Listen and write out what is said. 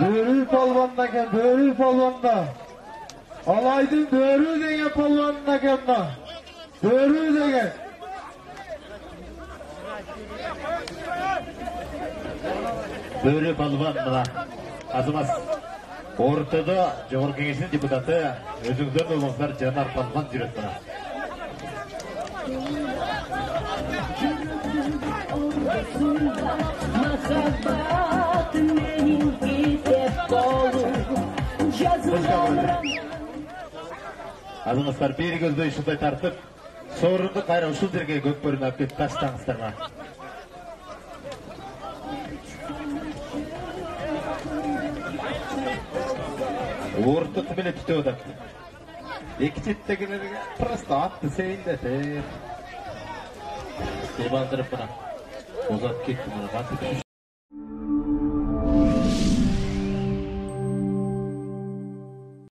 Börü palvanına gel, börü palvanına. Alaydın börü degen palvanına gel. Börü degen. Börü palvanına. Azımaz. Ortada Cumhuriyet Kengesi'nin депутаты özüңдер болмаңыздар Жанар Палван жүрөт мына. Азыңыздар бері көзбей шылдай тартып, сорынды қайра ұшыл жерге көк бөрін әпкет таштаңыздар ма. Орты түмеле түте өдіп. Екі четтегілерге просто атты сейінді тер. Дебалдырып мұна. Озат кетті мұна.